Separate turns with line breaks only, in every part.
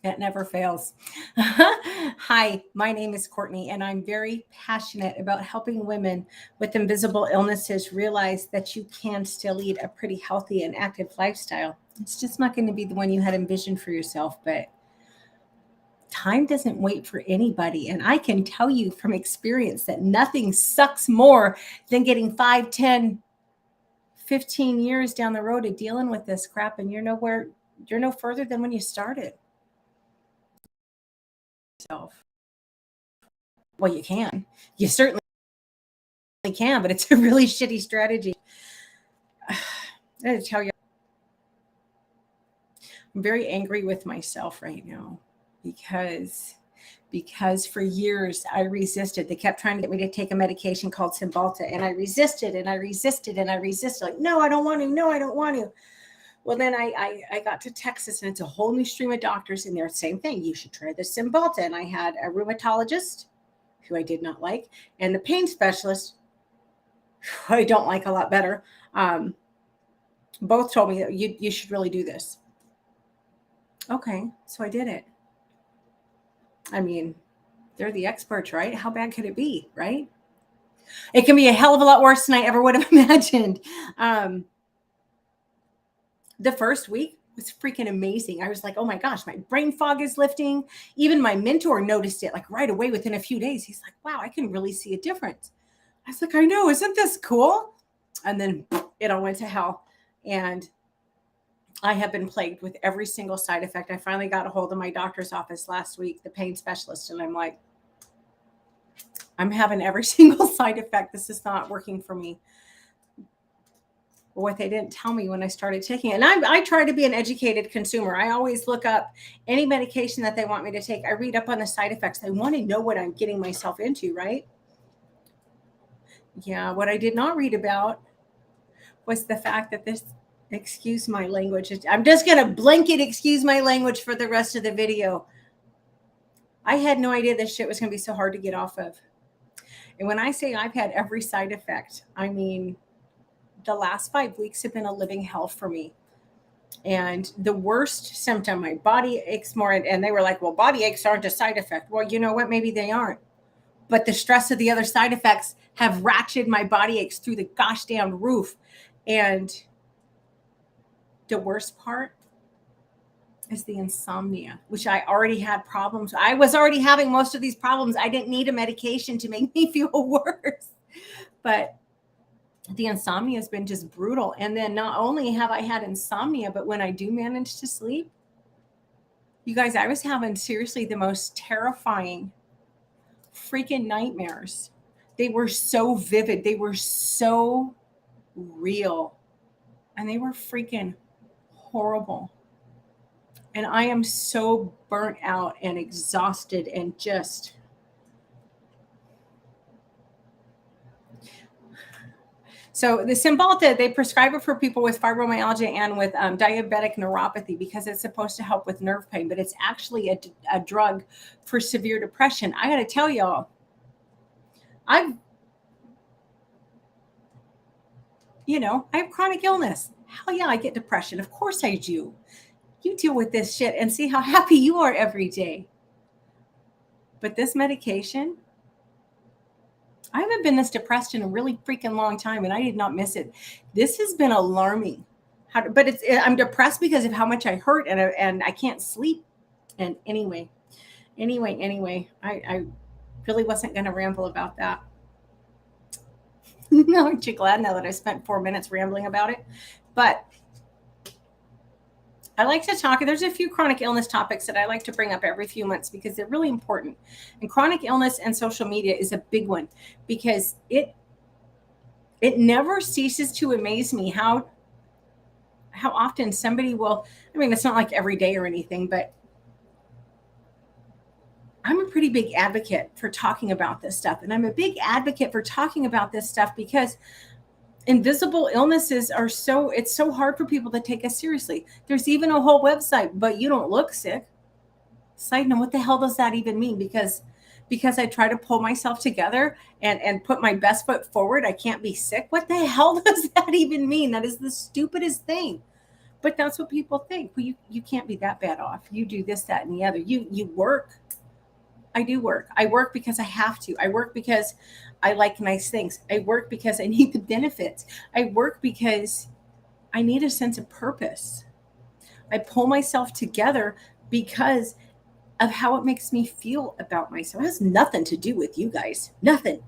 It never fails. Hi, my name is Courtney, and I'm very passionate about helping women with invisible illnesses realize that you can still lead a pretty healthy and active lifestyle. It's just not going to be the one you had envisioned for yourself, but time doesn't wait for anybody. And I can tell you from experience that nothing sucks more than getting 5, 10, 15 years down the road of dealing with this crap, and you're no further than when you started. Self. Well, you can. You certainly can, but it's a really shitty strategy. I gotta tell you, I'm very angry with myself right now because for years I resisted. They kept trying to get me to take a medication called Cymbalta, and I resisted and I resisted and I resisted. Like, no, I don't want to. No, I don't want to. Well, then I got to Texas, and it's a whole new stream of doctors in there. Same thing. You should try the Cymbalta. And I had a rheumatologist who I did not like, and the pain specialist who I don't like a lot better. Both told me that you should really do this. Okay, so I did it. I mean, they're the experts, right? How bad could it be, right? It can be a hell of a lot worse than I ever would have imagined. The first week was freaking amazing. I was like, oh my gosh, my brain fog is lifting. Even my mentor noticed it like right away within a few days. He's like, wow, I can really see a difference. I was like, I know, isn't this cool? And then it all went to hell. And I have been plagued with every single side effect. I finally got a hold of my doctor's office last week, the pain specialist, and I'm like, I'm having every single side effect. This is not working for me. What they didn't tell me when I started taking it. And I try to be an educated consumer. I always look up any medication that they want me to take. I read up on the side effects. I want to know what I'm getting myself into, right? Yeah, what I did not read about was the fact that this, excuse my language, I'm just going to blanket excuse my language for the rest of the video. I had no idea this shit was going to be so hard to get off of. And when I say I've had every side effect, I mean, the last 5 weeks have been a living hell for me. And the worst symptom, my body aches more. And they were like, well, body aches aren't a side effect. Well, you know what? Maybe they aren't. But the stress of the other side effects have ratcheted my body aches through the gosh damn roof. And the worst part is the insomnia, which I already had problems. I was already having most of these problems. I didn't need a medication to make me feel worse. But the insomnia has been just brutal. And then not only have I had insomnia, but when I do manage to sleep, you guys, I was having seriously the most terrifying freaking nightmares. They were so vivid. They were so real. And they were freaking horrible. And I am so burnt out and exhausted and just. So the Cymbalta, they prescribe it for people with fibromyalgia and with diabetic neuropathy because it's supposed to help with nerve pain, but it's actually a drug for severe depression. I got to tell y'all, I have chronic illness. Hell yeah, I get depression. Of course I do. You deal with this shit and see how happy you are every day. But this medication, I haven't been this depressed in a really freaking long time, and I did not miss it. This has been alarming. But I'm depressed because of how much I hurt and I can't sleep. And anyway, I really wasn't going to ramble about that. Aren't you glad now that I spent 4 minutes rambling about it? But I like to talk. There's a few chronic illness topics that I like to bring up every few months because they're really important. And chronic illness and social media is a big one because it never ceases to amaze me how often somebody will, I mean, it's not like every day or anything, but I'm a pretty big advocate for talking about this stuff. And I'm a big advocate for talking about this stuff because invisible illnesses it's so hard for people to take us seriously. There's even a whole website, but you don't look sick. Side note, what the hell does that even mean? Because I try to pull myself together and put my best foot forward, I can't be sick. What the hell does that even mean? That is the stupidest thing. But that's what people think. Well, you can't be that bad off. You do this, that, and the other. You work. I do work. I work because I have to. I work because I like nice things. I work because I need the benefits. I work because I need a sense of purpose. I pull myself together because of how it makes me feel about myself. It has nothing to do with you guys. Nothing.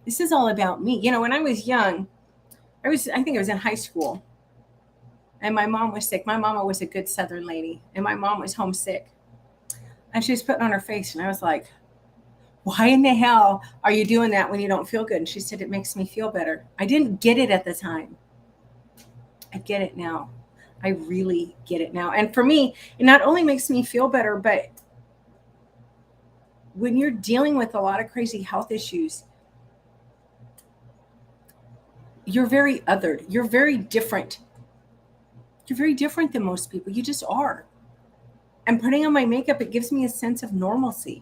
This is all about me. When I was young, I think I was in high school, and my mom was sick. My mama was a good Southern lady, and my mom was homesick. And she was putting on her face, and I was like, why in the hell are you doing that when you don't feel good? And she said, it makes me feel better. I didn't get it at the time. I get it now. I really get it now. And for me, it not only makes me feel better, but when you're dealing with a lot of crazy health issues, you're very othered. You're very different. You're very different than most people. You just are. And putting on my makeup, it gives me a sense of normalcy.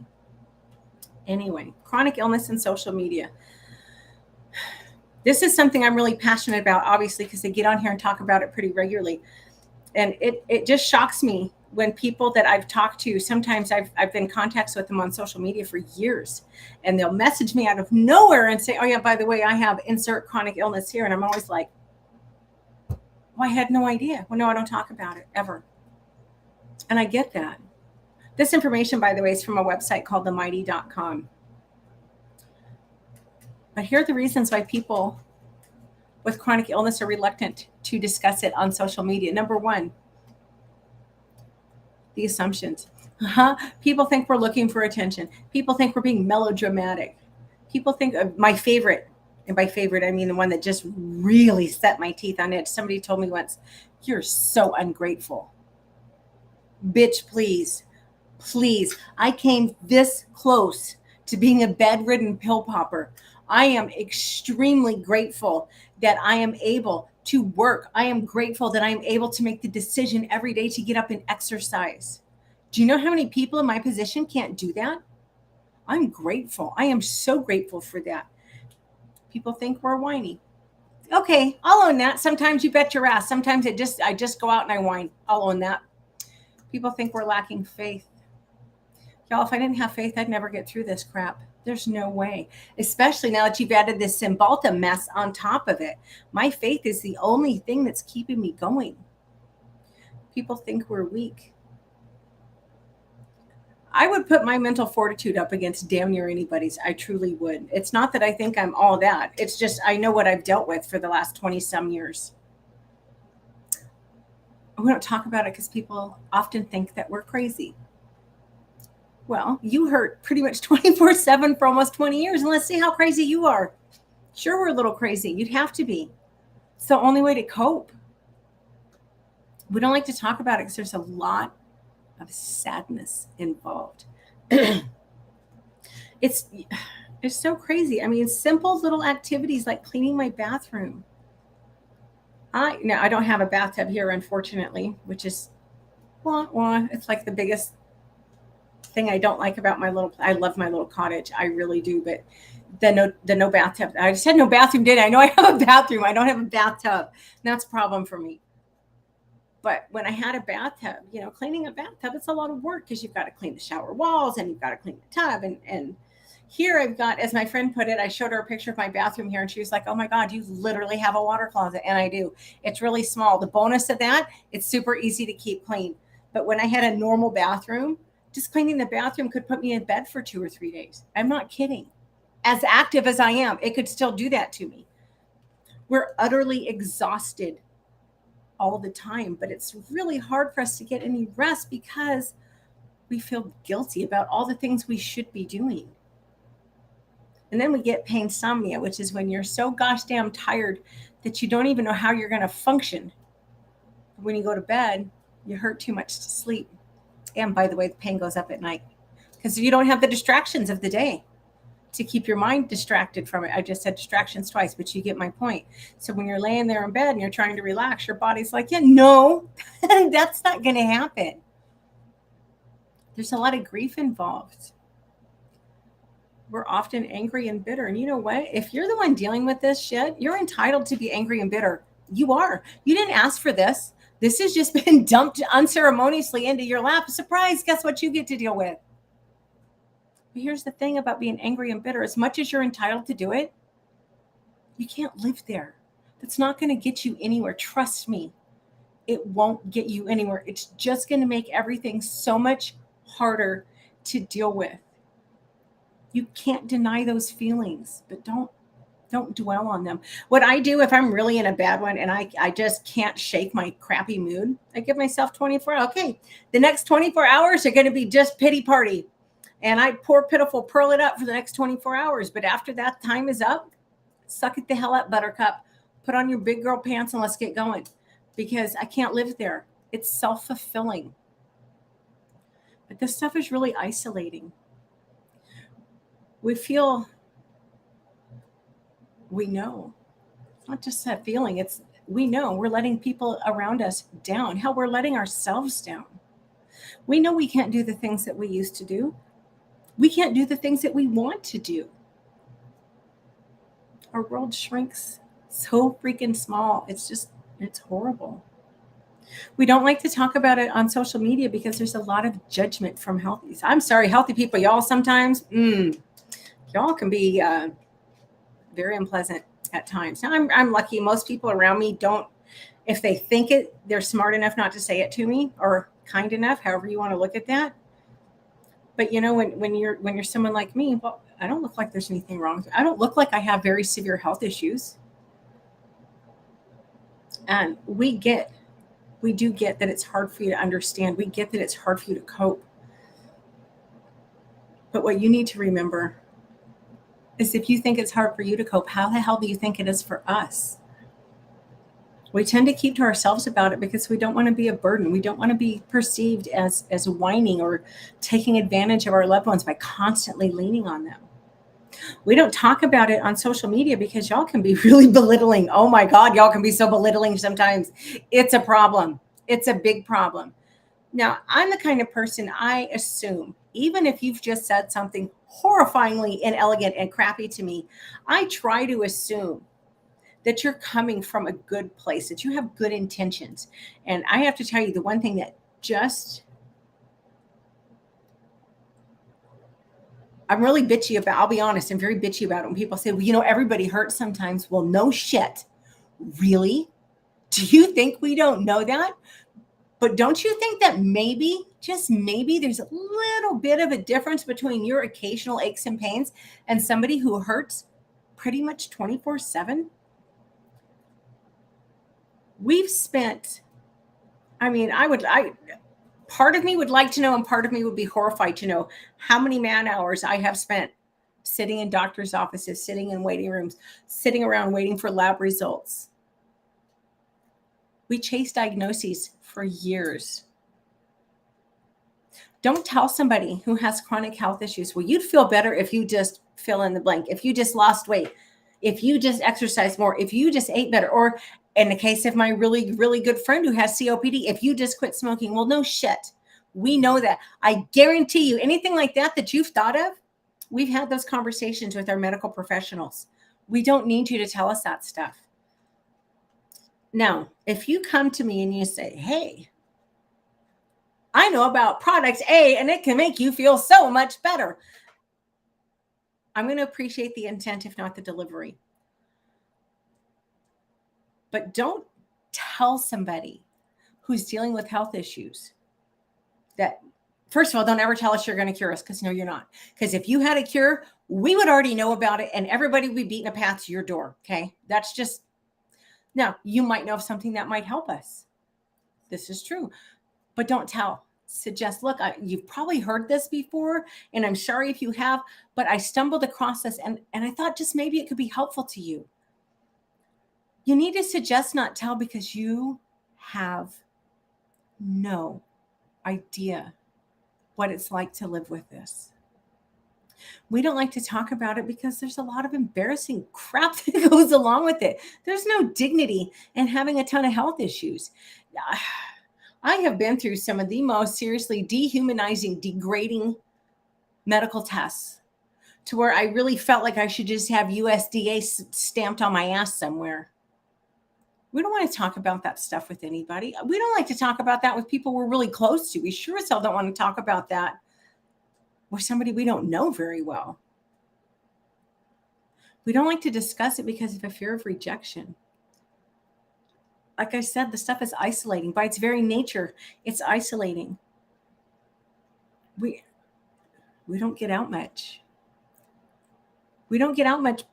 Anyway, chronic illness and social media. This is something I'm really passionate about, obviously, because I get on here and talk about it pretty regularly. And it just shocks me when people that I've talked to, sometimes I've been in contact with them on social media for years, and they'll message me out of nowhere and say, oh yeah, by the way, I have insert chronic illness here. And I'm always like, well, I had no idea. Well, no, I don't talk about it ever. And I get that. This information, by the way, is from a website called themighty.com. But here are the reasons why people with chronic illness are reluctant to discuss it on social media. Number one, the assumptions. People think we're looking for attention. People think we're being melodramatic. People think my favorite, and by favorite, I mean the one that just really set my teeth on edge. Somebody told me once, you're so ungrateful. Bitch, please. Please. I came this close to being a bedridden pill popper. I am extremely grateful that I am able to work. I am grateful that I am able to make the decision every day to get up and exercise. Do you know how many people in my position can't do that? I'm grateful. I am so grateful for that. People think we're whiny. Okay, I'll own that. Sometimes you bet your ass. Sometimes I just go out and I whine. I'll own that. People think we're lacking faith. Y'all, if I didn't have faith, I'd never get through this crap. There's no way, especially now that you've added this Cymbalta mess on top of it. My faith is the only thing that's keeping me going. People think we're weak. I would put my mental fortitude up against damn near anybody's. I truly would. It's not that I think I'm all that. It's just I know what I've dealt with for the last 20 some years. We don't talk about it because people often think that we're crazy. Well, you hurt pretty much 24/7 for almost 20 years, and let's see how crazy you are. Sure, we're a little crazy. You'd have to be. It's the only way to cope. We don't like to talk about it because there's a lot of sadness involved. It's so crazy. I mean, simple little activities like cleaning my bathroom. I don't have a bathtub here, unfortunately, which is, it's like the biggest thing I don't like about I love my little cottage. I really do. But the no bathtub. I just had no bathroom, did I? know I have a bathroom. I don't have a bathtub. And that's a problem for me. But when I had a bathtub, cleaning a bathtub, it's a lot of work because you've got to clean the shower walls and you've got to clean the tub. And here I've got, as my friend put it, I showed her a picture of my bathroom here and she was like, oh my God, you literally have a water closet. And I do. It's really small. The bonus of that, it's super easy to keep clean. But when I had a normal bathroom, just cleaning the bathroom could put me in bed for 2 or 3 days. I'm not kidding. As active as I am, it could still do that to me. We're utterly exhausted all the time, but it's really hard for us to get any rest because we feel guilty about all the things we should be doing. And then we get painsomnia, which is when you're so gosh damn tired that you don't even know how you're going to function. When you go to bed, you hurt too much to sleep. And by the way, the pain goes up at night because you don't have the distractions of the day to keep your mind distracted from it. I just said distractions twice, but you get my point. So when you're laying there in bed and you're trying to relax, your body's like, yeah, no, that's not going to happen. There's a lot of grief involved. We're often angry and bitter. And you know what? If you're the one dealing with this shit, you're entitled to be angry and bitter. You are. You didn't ask for this. This has just been dumped unceremoniously into your lap. Surprise, guess what you get to deal with? But here's the thing about being angry and bitter. As much as you're entitled to do it, you can't live there. That's not going to get you anywhere. Trust me, it won't get you anywhere. It's just going to make everything so much harder to deal with. You can't deny those feelings, but don't dwell on them. What I do if I'm really in a bad one and I just can't shake my crappy mood, I give myself 24 hours. Okay, the next 24 hours are going to be just pity party. And I poor pitiful pearl it up for the next 24 hours. But after that time is up, suck it the hell up, buttercup. Put on your big girl pants and let's get going. Because I can't live there. It's self-fulfilling. But this stuff is really isolating. We feel, we know. It's not just that feeling. It's, we know we're letting people around us down. Hell, we're letting ourselves down. We know we can't do the things that we used to do. We can't do the things that we want to do. Our world shrinks so freaking small. It's horrible. We don't like to talk about it on social media because there's a lot of judgment from healthies. I'm sorry, healthy people, y'all sometimes, y'all can be very unpleasant at times. Now, I'm lucky. Most people around me don't, if they think it, they're smart enough not to say it to me, or kind enough, however you want to look at that. But you know, when you're someone like me, well, I don't look like there's anything wrong with me. I don't look like I have very severe health issues. And we do get that it's hard for you to understand. We get that it's hard for you to cope. But what you need to remember is if you think it's hard for you to cope, how the hell do you think it is for us? We tend to keep to ourselves about it because we don't want to be a burden. We don't want to be perceived as whining or taking advantage of our loved ones by constantly leaning on them. We don't talk about it on social media because y'all can be really belittling. Oh my God, y'all can be so belittling sometimes. It's a problem. It's a big problem. Now, I'm the kind of person I assume, even if you've just said something horrifyingly inelegant and crappy to me, I try to assume that you're coming from a good place, that you have good intentions. And I have to tell you, the one thing that just, I'm really bitchy about, I'll be honest, I'm very bitchy about it when people say, well, you know, everybody hurts sometimes. Well, no shit. Really? Do you think we don't know that? But don't you think that maybe, just maybe, there's a little bit of a difference between your occasional aches and pains and somebody who hurts pretty much 24/7? We've spent, part of me would like to know, and part of me would be horrified to know how many man hours I have spent sitting in doctor's offices, sitting in waiting rooms, sitting around waiting for lab results. We chase diagnoses for years. Don't tell somebody who has chronic health issues, well, you'd feel better if you just fill in the blank, if you just lost weight, if you just exercised more, if you just ate better, or in the case of my really, really good friend who has COPD, if you just quit smoking. Well, no shit. We know that. I guarantee you, anything like that you've thought of, we've had those conversations with our medical professionals. We don't need you to tell us that stuff. Now, if you come to me and you say, hey, I know about product A and it can make you feel so much better, I'm going to appreciate the intent, if not the delivery. But don't tell somebody who's dealing with health issues that, first of all, don't ever tell us you're going to cure us, because no, you're not. Because if you had a cure, we would already know about it and everybody would be beating a path to your door. Okay. That's just, now you might know of something that might help us. This is true, but don't tell. Suggest, look, you've probably heard this before, and I'm sorry if you have, but I stumbled across this and I thought just maybe it could be helpful to you. You need to suggest, not tell, because you have no idea what it's like to live with this. We don't like to talk about it because there's a lot of embarrassing crap that goes along with it. There's no dignity in having a ton of health issues. I have been through some of the most seriously dehumanizing, degrading medical tests to where I really felt like I should just have USDA stamped on my ass somewhere. We don't want to talk about that stuff with anybody. We don't like to talk about that with people we're really close to. We sure as hell don't want to talk about that with somebody we don't know very well. We don't like to discuss it because of a fear of rejection. Like I said, the stuff is isolating. By its very nature, it's isolating. We don't get out much. We don't get out much,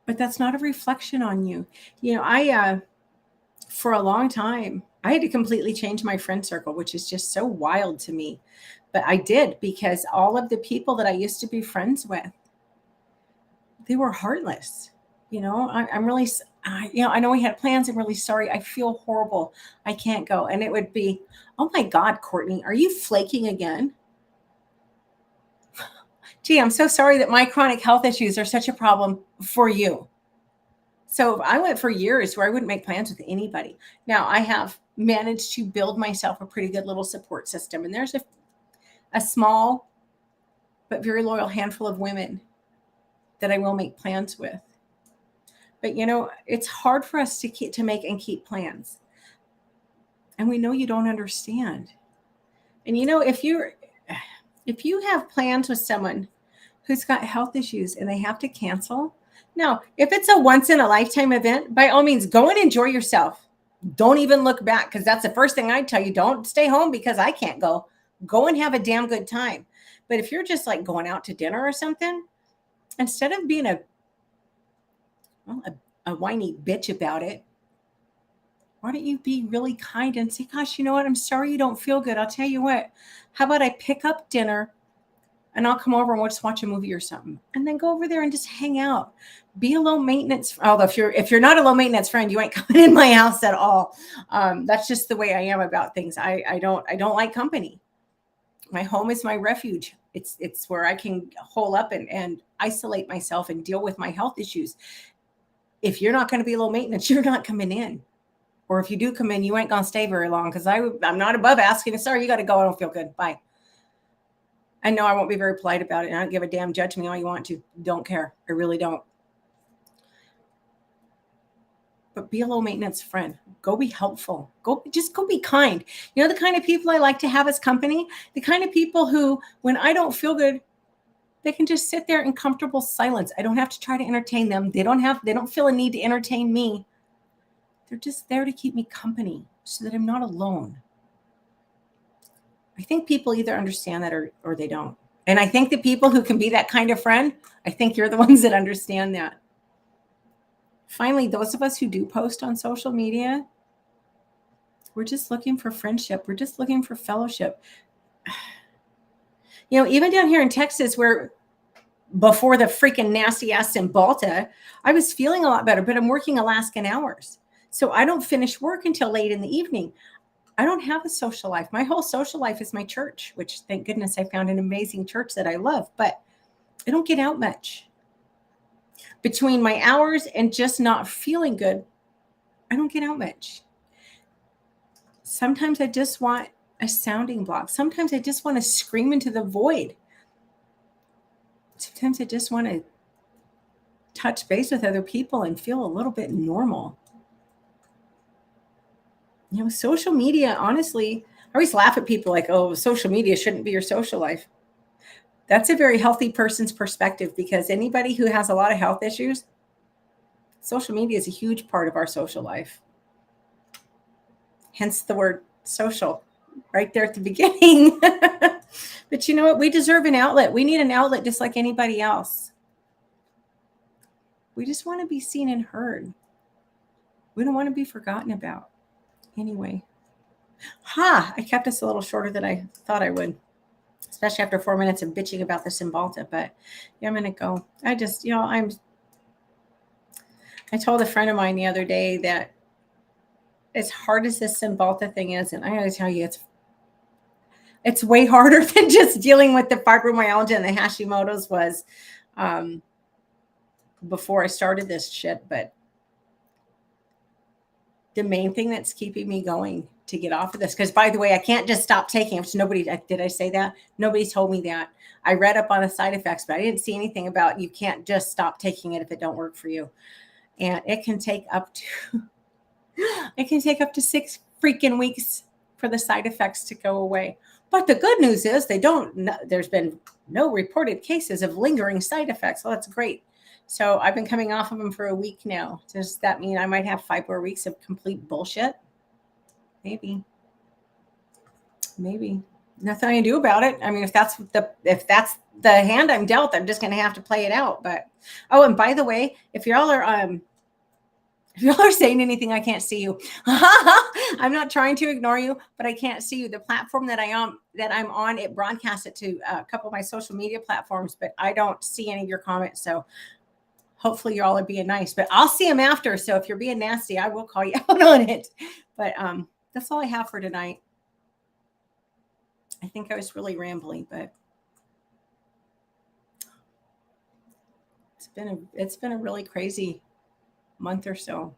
but that's not a reflection on you. You know, I for a long time, I had to completely change my friend circle, which is just so wild to me. But I did, because all of the people that I used to be friends with, they were heartless. You know, I'm really, I know we had plans. I'm really sorry. I feel horrible. I can't go. And it would be, oh my God, Courtney, are you flaking again? Gee, I'm so sorry that my chronic health issues are such a problem for you. So I went for years where I wouldn't make plans with anybody. Now I have managed to build myself a pretty good little support system. And there's a small but very loyal handful of women that I will make plans with. But you know, it's hard for us to make and keep plans. And we know you don't understand. And you know, if you have plans with someone who's got health issues and they have to cancel, now, if it's a once in a lifetime event, by all means, go and enjoy yourself. Don't even look back, because that's the first thing I'd tell you. Don't stay home because I can't go. Go and have a damn good time. But if you're just like going out to dinner or something, instead of being a whiny bitch about it, why don't you be really kind and say, gosh, you know what? I'm sorry you don't feel good. I'll tell you what. How about I pick up dinner and I'll come over and we'll just watch a movie or something, and then go over there and just hang out. Be a low maintenance. Although if you're not a low maintenance friend, you ain't coming in my house at all. That's just the way I am about things. I don't like company. My home is my refuge. It's where I can hole up and isolate myself and deal with my health issues. If you're not going to be low maintenance, you're not coming in. Or if you do come in, you ain't going to stay very long, because I'm not above asking, sorry, you got to go. I don't feel good. Bye. I know I won't be very polite about it, and I don't give a damn. Judge me all you want to. Don't care. I really don't. But be a low maintenance friend. Go be helpful. Go be kind. You know, the kind of people I like to have as company, the kind of people who, when I don't feel good, they can just sit there in comfortable silence. I don't have to try to entertain them. They don't feel a need to entertain me. They're just there to keep me company so that I'm not alone. I think people either understand that or they don't. And I think the people who can be that kind of friend, I think you're the ones that understand that. Finally, those of us who do post on social media, we're just looking for friendship. We're just looking for fellowship. You know, even down here in Texas, where before the freaking nasty ass Cymbalta, I was feeling a lot better, but I'm working Alaskan hours. So I don't finish work until late in the evening. I don't have a social life. My whole social life is my church, which thank goodness I found an amazing church that I love, but I don't get out much. Between my hours and just not feeling good, I don't get out much. Sometimes I just want a sounding block. Sometimes I just want to scream into the void. Sometimes I just want to touch base with other people and feel a little bit normal. You know, social media, honestly, I always laugh at people like, oh, social media shouldn't be your social life. That's a very healthy person's perspective, because anybody who has a lot of health issues, social media is a huge part of our social life. Hence the word social right there at the beginning. But you know what? We deserve an outlet. We need an outlet just like anybody else. We just want to be seen and heard. We don't want to be forgotten about. Anyway, I kept us a little shorter than I thought I would, especially after 4 minutes of bitching about the Cymbalta. But yeah, I'm going to go. I just, you know, I told a friend of mine the other day that as hard as this Cymbalta thing is, and I got to tell you, it's way harder than just dealing with the fibromyalgia and the Hashimoto's was before I started this shit. But the main thing that's keeping me going to get off of this, because by the way, I can't just stop taking it. Did I say that? Nobody told me that. I read up on the side effects, but I didn't see anything about you can't just stop taking it if it don't work for you. And it can take up to It can take up to 6 freaking weeks for the side effects to go away. But the good news is there's been no reported cases of lingering side effects. So that's great. So I've been coming off of them for a week now. Does that mean I might have 5 more weeks of complete bullshit? Maybe. Nothing I can do about it. I mean, if that's the hand I'm dealt, I'm just going to have to play it out. But and by the way, if y'all are saying anything, I can't see you. I'm not trying to ignore you, but I can't see you. The platform that I'm on, it broadcasts it to a couple of my social media platforms, but I don't see any of your comments. So hopefully you're all being nice, but I'll see them after. So if you're being nasty, I will call you out on it. But that's all I have for tonight. I think I was really rambling, but it's been a really crazy month or so.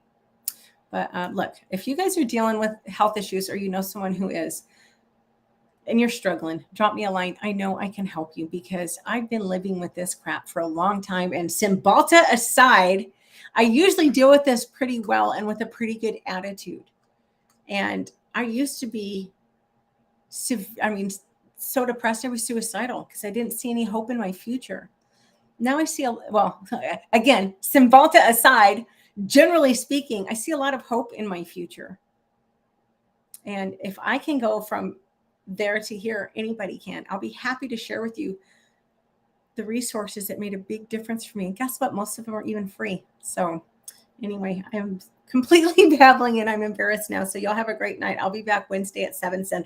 But look, if you guys are dealing with health issues or you know someone who is, and you're struggling, drop me a line. I know I can help you because I've been living with this crap for a long time. And Cymbalta aside, I usually deal with this pretty well and with a pretty good attitude. And I used to be so depressed I was suicidal because I didn't see any hope in my future. Now I see, again, Cymbalta aside, generally speaking, I see a lot of hope in my future. And if I can go from there to here, anybody can. I'll be happy to share with you the resources that made a big difference for me. And guess what? Most of them are even free. So anyway, I'm completely babbling and I'm embarrassed now. So y'all have a great night. I'll be back Wednesday at 7 Central.